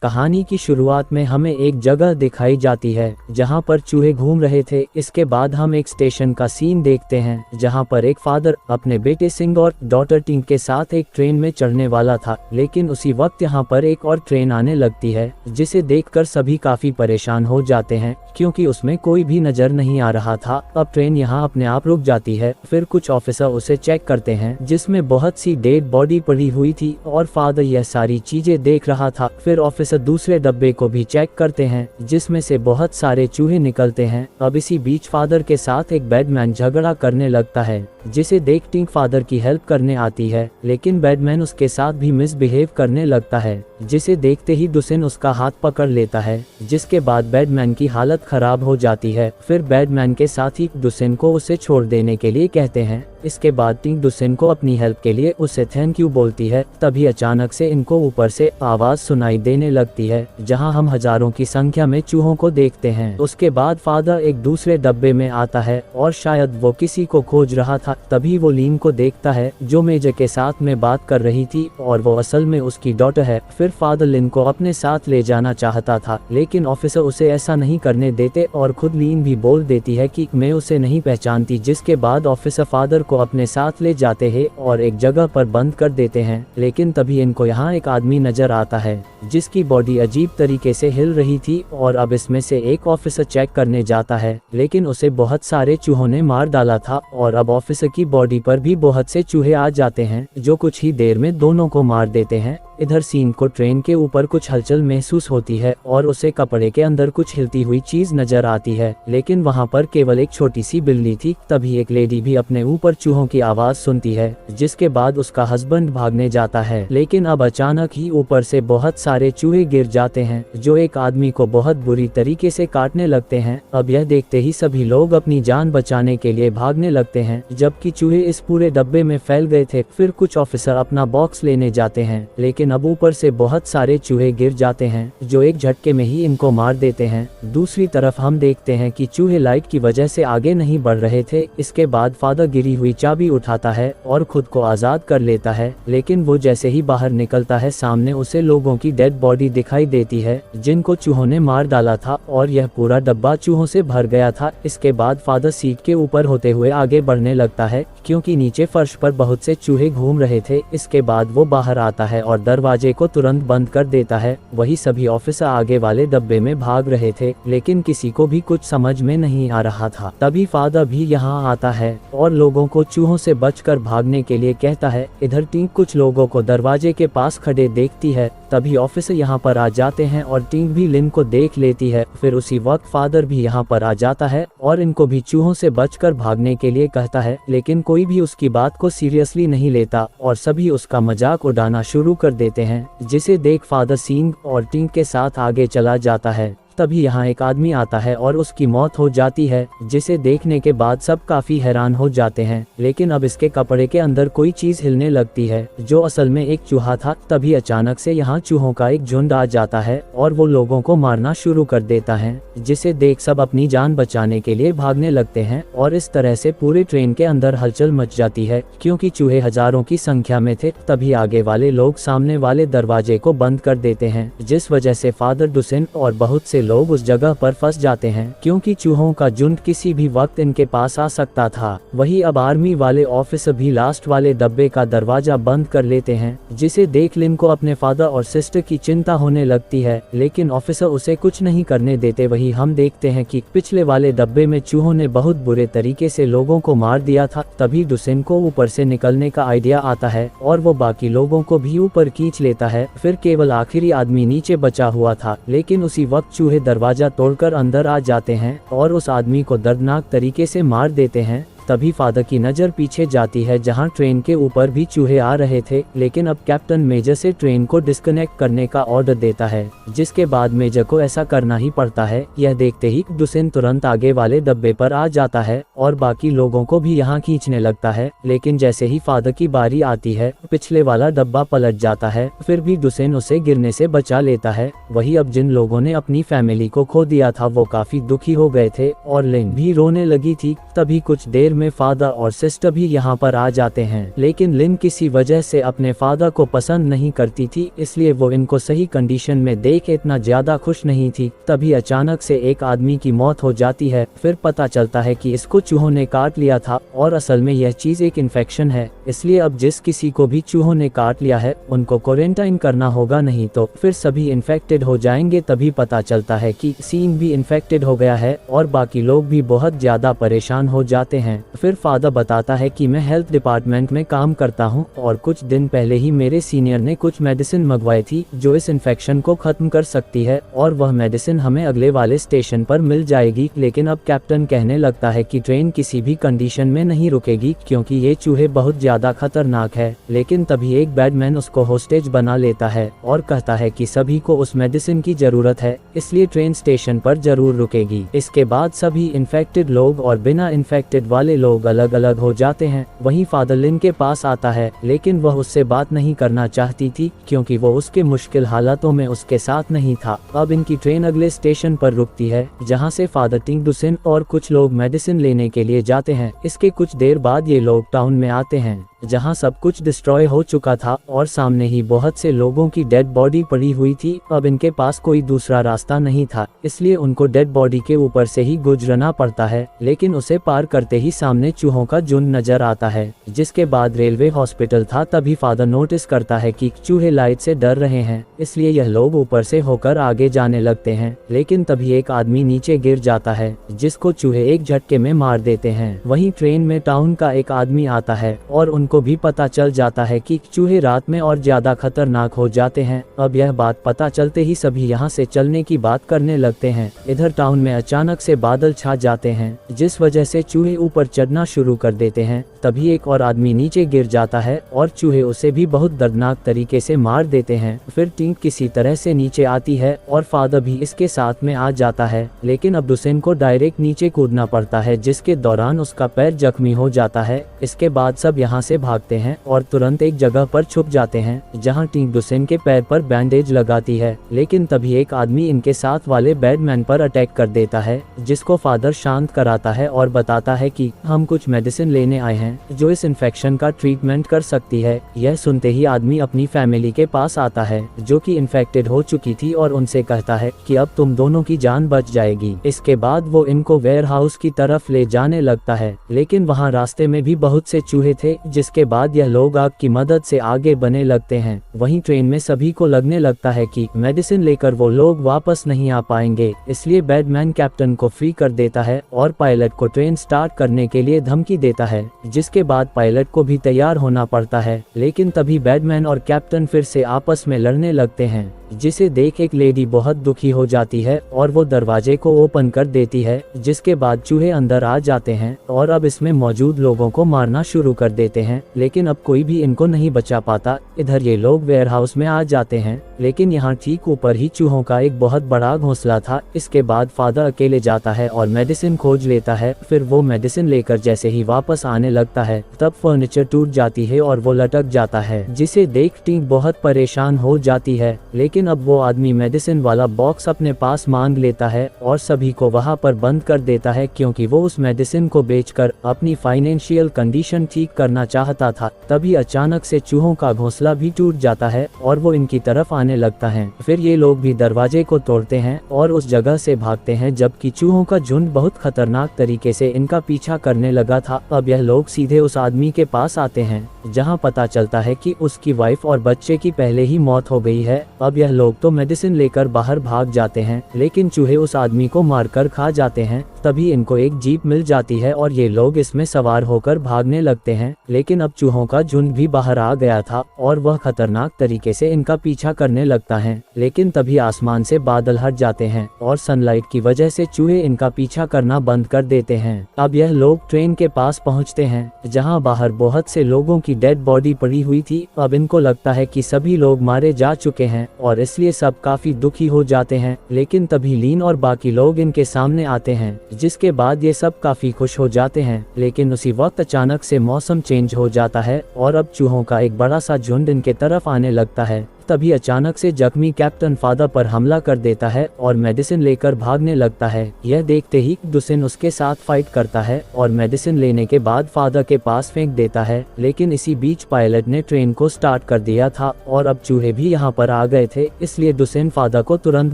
कहानी की शुरुआत में हमें एक जगह दिखाई जाती है जहां पर चूहे घूम रहे थे। इसके बाद हम एक स्टेशन का सीन देखते हैं जहां पर एक फादर अपने बेटे सिंग और डॉटर टिंग के साथ एक ट्रेन में चढ़ने वाला था, लेकिन उसी वक्त यहां पर एक और ट्रेन आने लगती है जिसे देखकर सभी काफी परेशान हो जाते हैं क्योंकि उसमें कोई भी नजर नहीं आ रहा था। अब ट्रेन यहां अपने आप रुक जाती है। फिर कुछ ऑफिसर उसे चेक करते हैं जिसमें बहुत सी डेड बॉडी पड़ी हुई थी और फादर यह सारी चीजें देख रहा था। फिर ऑफिसर दूसरे डब्बे को भी चेक करते हैं जिसमें से बहुत सारे चूहे निकलते हैं। अब इसी बीच फादर के साथ एक बैडमैन झगड़ा करने लगता है जिसे देख टिंग फादर की हेल्प करने आती है, लेकिन बैडमैन उसके साथ भी मिसबिहेव करने लगता है जिसे देखते ही डुसिन उसका हाथ पकड़ लेता है, जिसके बाद बैडमैन की हालत खराब हो जाती है। फिर बैडमैन के साथ ही डुसिन को उसे छोड़ देने के लिए कहते हैं। इसके बाद टिंग डुसिन को अपनी हेल्प के लिए उसे थैंक यू बोलती है। तभी अचानक से इनको ऊपर से आवाज सुनाई देने लगती है जहां हम हजारों की संख्या में चूहों को देखते हैं। उसके बाद फादर एक दूसरे डब्बे में आता है और शायद वो किसी को खोज रहा था। तभी वो लीन को देखता है जो मेजर के साथ में बात कर रही थी और वो असल में उसकी डॉटर है। फिर फादर लिन को अपने साथ ले जाना चाहता था, लेकिन ऑफिसर उसे ऐसा नहीं करने देते और खुद लीन भी बोल देती है कि मैं उसे नहीं पहचानती, जिसके बाद ऑफिसर फादर को अपने साथ ले जाते हैं और एक जगह पर बंद कर देते हैं। लेकिन तभी इनको यहाँ एक आदमी नजर आता है जिसकी बॉडी अजीब तरीके से हिल रही थी और अब इसमें से एक ऑफिसर चेक करने जाता है, लेकिन उसे बहुत सारे चूहों ने मार डाला था और अब ऑफिसर की बॉडी पर भी बहुत से चूहे आ जाते हैं जो कुछ ही देर में दोनों को मार देते हैं। इधर सीन को ट्रेन के ऊपर कुछ हलचल महसूस होती है और उसे कपड़े के अंदर कुछ हिलती हुई चीज नजर आती है, लेकिन वहां पर केवल एक छोटी सी बिल्ली थी। तभी एक लेडी भी अपने ऊपर चूहों की आवाज सुनती है, जिसके बाद उसका हस्बैंड भागने जाता है। लेकिन अब अचानक ही ऊपर से बहुत सारे चूहे गिर जाते हैं जो एक आदमी को बहुत बुरी तरीके से काटने लगते हैं। अब यह देखते ही सभी लोग अपनी जान बचाने के लिए भागने लगते हैं, जबकि चूहे इस पूरे डब्बे में फैल गए थे। फिर कुछ ऑफिसर अपना बॉक्स लेने जाते हैं, लेकिन अब ऊपर से बहुत सारे चूहे गिर जाते हैं जो एक झटके में ही इनको मार देते हैं। दूसरी तरफ हम देखते हैं कि चूहे लाइट की वजह से आगे नहीं बढ़ रहे थे। इसके बाद फादर गिरी हुई चाबी उठाता है और खुद को आजाद कर लेता है, लेकिन वो जैसे ही बाहर निकलता है सामने उसे लोगों की डेड बॉडी दिखाई देती है जिनको चूहों ने मार डाला था और यह पूरा डब्बा चूहों से भर गया था। इसके बाद फादर सीट के ऊपर होते हुए आगे बढ़ने लगता है क्योंकि नीचे फर्श पर बहुत से चूहे घूम रहे थे। इसके बाद वो बाहर आता है और दरवाजे को तुरंत बंद कर देता है। वही सभी ऑफिसर आगे वाले डब्बे में भाग रहे थे, लेकिन किसी को भी कुछ समझ में नहीं आ रहा था। तभी फादर भी यहाँ आता है और लोगों को चूहों से बचकर भागने के लिए कहता है। इधर टिंग कुछ लोगों को दरवाजे के पास खड़े देखती है। तभी ऑफिसर यहाँ पर आ जाते हैं और टिंग भी लिन को देख लेती है। फिर उसी वक्त फादर भी यहाँ पर आ जाता है और इनको भी चूहों से बचकर भागने के लिए कहता है, लेकिन कोई भी उसकी बात को सीरियसली नहीं लेता और सभी उसका मजाक उड़ाना शुरू कर देते हैं, जिसे देख फादर सींग और टिंग के साथ आगे चला जाता है। तभी यहाँ एक आदमी आता है और उसकी मौत हो जाती है, जिसे देखने के बाद सब काफी हैरान हो जाते हैं। लेकिन अब इसके कपड़े के अंदर कोई चीज हिलने लगती है जो असल में एक चूहा था। तभी अचानक से यहाँ चूहों का एक झुंड आ जाता है और वो लोगों को मारना शुरू कर देता है, जिसे देख सब अपनी जान बचाने के लिए भागने लगते हैं और इस तरह से पूरे ट्रेन के अंदर हलचल मच जाती है क्योंकि चूहे हजारों की संख्या में थे। तभी आगे वाले लोग सामने वाले दरवाजे को बंद कर देते हैं, जिस वजह से फादर डुसिन और बहुत से लोग उस जगह पर फंस जाते हैं क्योंकि चूहों का झुंड किसी भी वक्त इनके पास आ सकता था। वही अब आर्मी वाले ऑफिसर भी लास्ट वाले डब्बे का दरवाजा बंद कर लेते हैं, जिसे देख लिन को अपने फादर और सिस्टर की चिंता होने लगती है, लेकिन ऑफिसर उसे कुछ नहीं करने देते। वही हम देखते हैं कि पिछले वाले डब्बे में चूहों ने बहुत बुरे तरीके से लोगों को मार दिया था। तभी डुसिन को ऊपर से निकलने का आइडिया आता है और वो बाकी लोगों को भी ऊपर खींच लेता है। फिर केवल आखिरी आदमी नीचे बचा हुआ था, लेकिन उसी वक्त चूहे दरवाजा तोड़कर अंदर आ जाते हैं और उस आदमी को दर्दनाक तरीके से मार देते हैं। तभी फादर की नज़र पीछे जाती है जहां ट्रेन के ऊपर भी चूहे आ रहे थे, लेकिन अब कैप्टन मेजर से ट्रेन को डिस्कनेक्ट करने का ऑर्डर देता है, जिसके बाद मेजर को ऐसा करना ही पड़ता है। यह देखते ही डुसिन तुरंत आगे वाले डब्बे पर आ जाता है और बाकी लोगों को भी यहाँ खींचने लगता है, लेकिन जैसे ही फादर की बारी आती है पिछले वाला डब्बा पलट जाता है। फिर भी डुसिन उसे गिरने से बचा लेता है। वही अब जिन लोगों ने अपनी फैमिली को खो दिया था वो काफी दुखी हो गए थे और लिन भी रोने लगी थी। तभी कुछ देर में फादर और सिस्टर भी यहाँ पर आ जाते हैं, लेकिन लिन किसी वजह से अपने फादर को पसंद नहीं करती थी, इसलिए वो इनको सही कंडीशन में देख इतना ज्यादा खुश नहीं थी। तभी अचानक से एक आदमी की मौत हो जाती है। फिर पता चलता है कि इसको चूहों ने काट लिया था और असल में यह चीज एक इन्फेक्शन है, इसलिए अब जिस किसी को भी चूहों ने काट लिया है उनको क्वारंटाइन करना होगा, नहीं तो फिर सभी इन्फेक्टेड हो जाएंगे। तभी पता चलता है कि सीन भी इन्फेक्टेड हो गया है और बाकी लोग भी बहुत ज्यादा परेशान हो जाते हैं। फिर फादर बताता है कि मैं हेल्थ डिपार्टमेंट में काम करता हूं और कुछ दिन पहले ही मेरे सीनियर ने कुछ मेडिसिन मंगवाई थी जो इस इन्फेक्शन को खत्म कर सकती है और वह मेडिसिन हमें अगले वाले स्टेशन पर मिल जाएगी। लेकिन अब कैप्टन कहने लगता है कि ट्रेन किसी भी कंडीशन में नहीं रुकेगी क्योंकि ये चूहे बहुत ज्यादा खतरनाक है। लेकिन तभी एक बैडमैन उसको होस्टेज बना लेता है और कहता है कि सभी को उस मेडिसिन की जरूरत है, इसलिए ट्रेन स्टेशन पर जरूर रुकेगी। इसके बाद सभी इन्फेक्टेड लोग और बिना इन्फेक्टेड वाले लोग अलग अलग हो जाते हैं। वहीं फादर लिन के पास आता है, लेकिन वह उससे बात नहीं करना चाहती थी क्योंकि वो उसके मुश्किल हालातों में उसके साथ नहीं था। अब इनकी ट्रेन अगले स्टेशन पर रुकती है जहां से फादर टिंग डुसिन और कुछ लोग मेडिसिन लेने के लिए जाते हैं। इसके कुछ देर बाद ये लोग टाउन में आते हैं जहां सब कुछ डिस्ट्रॉय हो चुका था और सामने ही बहुत से लोगों की डेड बॉडी पड़ी हुई थी। अब इनके पास कोई दूसरा रास्ता नहीं था, इसलिए उनको डेड बॉडी के ऊपर से ही गुजरना पड़ता है। लेकिन उसे पार करते ही सामने चूहों का झुंड नजर आता है, जिसके बाद रेलवे हॉस्पिटल था। तभी फादर नोटिस करता है कि चूहे लाइट से डर रहे हैं, इसलिए यह लोग ऊपर से होकर आगे जाने लगते हैं। लेकिन तभी एक आदमी नीचे गिर जाता है जिसको चूहे एक झटके में मार देते हैं। वहीं ट्रेन में टाउन का एक आदमी आता है और उनको भी पता चल जाता है कि चूहे रात में और ज्यादा खतरनाक हो जाते हैं। अब यह बात पता चलते ही सभी यहाँ से चलने की बात करने लगते हैं। इधर टाउन में अचानक से बादल छा जाते हैं जिस वजह से चूहे ऊपर चढ़ना शुरू कर देते हैं। तभी एक और आदमी नीचे गिर जाता है और चूहे उसे भी बहुत दर्दनाक तरीके से मार देते हैं। फिर टिंग किसी तरह से नीचे आती है और फादर भी इसके साथ में आ जाता है, लेकिन अब डुसेन को डायरेक्ट नीचे कूदना पड़ता है जिसके दौरान उसका पैर जख्मी हो जाता है। इसके बाद सब यहाँ से भागते हैं और तुरंत एक जगह पर छुप जाते हैं जहां टिंग डुसेन के पैर पर बैंडेज लगाती है। लेकिन तभी एक आदमी इनके साथ वाले बैडमैन पर अटैक कर देता है जिसको फादर शांत कराता है और बताता है कि हम कुछ मेडिसिन लेने आए हैं जो इस इन्फेक्शन का ट्रीटमेंट कर सकती है। यह सुनते ही आदमी अपनी फैमिली के पास आता है जो कि इन्फेक्टेड हो चुकी थी और उनसे कहता है कि अब तुम दोनों की जान बच जाएगी। इसके बाद वो इनको वेयर हाउस की तरफ ले जाने लगता है, लेकिन वहाँ रास्ते में भी बहुत से चूहे थे जिसके बाद यह लोग आग की मदद से आगे बढ़ने लगते हैं। वहीं ट्रेन में सभी को लगने लगता है कि मेडिसिन लेकर वो लोग वापस नहीं आ पाएंगे, इसलिए बैडमैन कैप्टन को फ्री कर देता है और पायलट को ट्रेन स्टार्ट करने के लिए धमकी देता है, जिसके बाद पायलट को भी तैयार होना पड़ता है। लेकिन तभी बैडमैन और कैप्टन फिर से आपस में लड़ने लगते हैं, जिसे देख एक लेडी बहुत दुखी हो जाती है और वो दरवाजे को ओपन कर देती है, जिसके बाद चूहे अंदर आ जाते हैं और अब इसमें मौजूद लोगों को मारना शुरू कर देते हैं। लेकिन अब कोई भी इनको नहीं बचा पाता। इधर ये लोग वेयर हाउस में आ जाते हैं, लेकिन यहाँ ठीक ऊपर ही चूहों का एक बहुत बड़ा घोंसला था। इसके बाद फादर अकेले जाता है और मेडिसिन खोज लेता है। फिर वो मेडिसिन लेकर जैसे ही वापस आने लगता है तब फर्नीचर टूट जाती है और वो लटक जाता है, जिसे देख टीम बहुत परेशान हो जाती है। लेकिन अब वो आदमी मेडिसिन वाला बॉक्स अपने पास मांग लेता है और सभी को वहाँ पर बंद कर देता है क्योंकि वो उस मेडिसिन को बेचकर अपनी फाइनेंशियल कंडीशन ठीक करना चाहता था। तभी अचानक से चूहों का घोंसला भी टूट जाता है और वो इनकी तरफ आने लगता है। फिर ये लोग भी दरवाजे को तोड़ते हैं और उस जगह से भागते हैं, जबकि चूहों का झुंड बहुत खतरनाक तरीके से इनका पीछा करने लगा था। अब यह लोग सीधे उस आदमी के पास आते हैं जहां पता चलता है कि उसकी वाइफ और बच्चे की पहले ही मौत हो गई है। अब यह लोग तो मेडिसिन लेकर बाहर भाग जाते हैं, लेकिन चूहे उस आदमी को मारकर खा जाते हैं। तभी इनको एक जीप मिल जाती है और ये लोग इसमें सवार होकर भागने लगते हैं। लेकिन अब चूहों का झुंड भी बाहर आ गया था और वह खतरनाक तरीके से इनका पीछा करने लगता है। लेकिन तभी आसमान से बादल हट जाते हैं और सनलाइट की वजह से चूहे इनका पीछा करना बंद कर देते हैं। अब यह लोग ट्रेन के पास पहुंचते हैं जहां बाहर बहुत से लोगों की डेड बॉडी पड़ी हुई थी। अब इनको लगता है कि सभी लोग मारे जा चुके हैं और इसलिए सब काफी दुखी हो जाते हैं। लेकिन तभी लीन और बाकी लोग इनके सामने आते हैं, जिसके बाद ये सब काफी खुश हो जाते हैं। लेकिन उसी वक्त अचानक से मौसम चेंज हो जाता है और अब चूहों का एक बड़ा सा झुंड इनके तरफ आने लगता है। तभी अचानक से जख्मी कैप्टन फादर पर हमला कर देता है और मेडिसिन लेकर भागने लगता है। यह देखते ही डुसिन उसके साथ फाइट करता है और मेडिसिन लेने के बाद फादर के पास फेंक देता है, लेकिन इसी बीच पायलट ने ट्रेन को स्टार्ट कर दिया था और अब चूहे भी यहाँ पर आ गए थे, इसलिए डुसिन फादर को तुरंत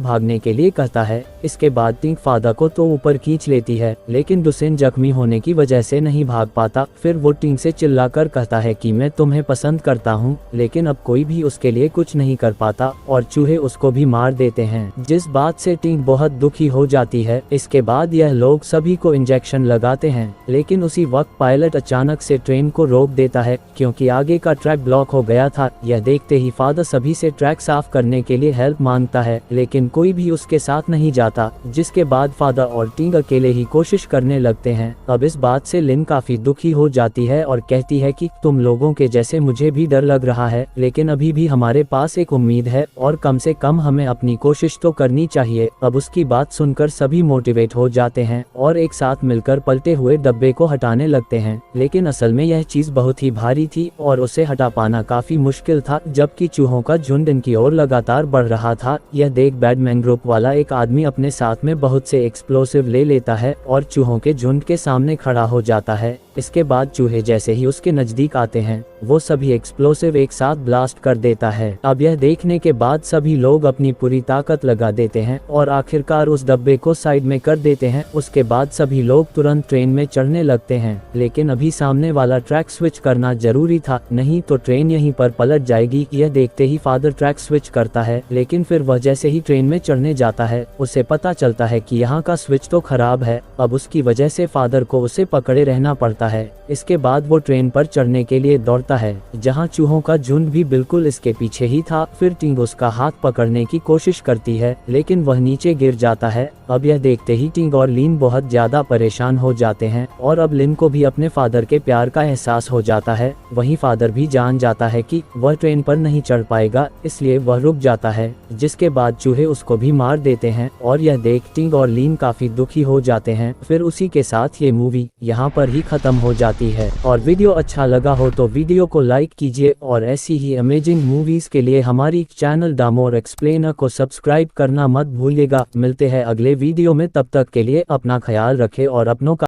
भागने के लिए कहता है। इसके बाद टिंग फादर को तो ऊपर खींच लेती है, लेकिन डुसिन जख्मी होने की वजह से नहीं भाग पाता। फिर वो टिंग से चिल्लाकर कहता है कि मैं तुम्हें पसंद करता हूँ, लेकिन अब कोई भी उसके लिए कुछ नहीं कर पाता और चूहे उसको भी मार देते हैं, जिस बात से टिंग बहुत दुखी हो जाती है। इसके बाद यह लोग सभी को इंजेक्शन लगाते हैं, लेकिन उसी वक्त पायलट अचानक से ट्रेन को रोक देता है क्योंकि आगे का ट्रैक ब्लॉक हो गया था। यह देखते ही फादर सभी से ट्रैक साफ करने के लिए हेल्प मांगता है, लेकिन कोई भी उसके साथ नहीं जाता, जिसके बाद फादर और टिंग अकेले ही कोशिश करने लगते हैं। अब इस बात से लिन काफी दुखी हो जाती है और कहती है कि तुम लोगों के जैसे मुझे भी डर लग रहा है, लेकिन अभी भी हमारे पास एक उम्मीद है और कम से कम हमें अपनी कोशिश तो करनी चाहिए। अब उसकी बात सुनकर सभी मोटिवेट हो जाते हैं और एक साथ मिलकर पलटे हुए डब्बे को हटाने लगते हैं, लेकिन असल में यह चीज बहुत ही भारी थी और उसे हटा पाना काफी मुश्किल था, जबकि चूहों का झुंड इनकी ओर लगातार बढ़ रहा था। यह देख बैटमैन ग्रुप वाला एक आदमी अपने साथ में बहुत से एक्सप्लोसिव ले लेता है और चूहों के झुंड के सामने खड़ा हो जाता है। इसके बाद चूहे जैसे ही उसके नजदीक आते हैं, वो सभी एक्सप्लोसिव एक साथ ब्लास्ट कर देता है। अब यह देखने के बाद सभी लोग अपनी पूरी ताकत लगा देते हैं और आखिरकार उस डब्बे को साइड में कर देते हैं। उसके बाद सभी लोग तुरंत ट्रेन में चढ़ने लगते हैं, लेकिन अभी सामने वाला ट्रैक स्विच करना जरूरी था, नहीं तो ट्रेन यहीं पर पलट जाएगी। यह देखते ही फादर ट्रैक स्विच करता है, लेकिन फिर वह जैसे ही ट्रेन में चढ़ने जाता है, उसे पता चलता है कि यहाँ का स्विच तो खराब है। अब उसकी वजह से फादर को उसे पकड़े रहना पड़ता है। इसके बाद वो ट्रेन पर चढ़ने के लिए दौड़ता है, जहां चूहों का झुंड भी बिल्कुल इसके पीछे ही था। फिर टिंग उसका हाथ पकड़ने की कोशिश करती है, लेकिन वह नीचे गिर जाता है। अब यह देखते ही टिंग और लिन बहुत ज्यादा परेशान हो जाते हैं और अब लिन को भी अपने फादर के प्यार का एहसास हो जाता है। वहीं फादर भी जान जाता है कि वह ट्रेन पर नहीं चढ़ पाएगा, इसलिए वह रुक जाता है, जिसके बाद चूहे उसको भी मार देते हैं और यह देख टिंग और लिन काफी दुखी हो जाते हैं। फिर उसी के साथ ये मूवी यहाँ पर ही खत्म हो जाती है। और वीडियो अच्छा लगा हो तो वीडियो को लाइक कीजिए और ऐसी ही अमेजिंग मूवीज के लिए हमारी चैनल दामोर एक्सप्लेनर को सब्सक्राइब करना मत भूलिएगा। मिलते हैं अगले वीडियो में, तब तक के लिए अपना ख्याल रखें और अपनों का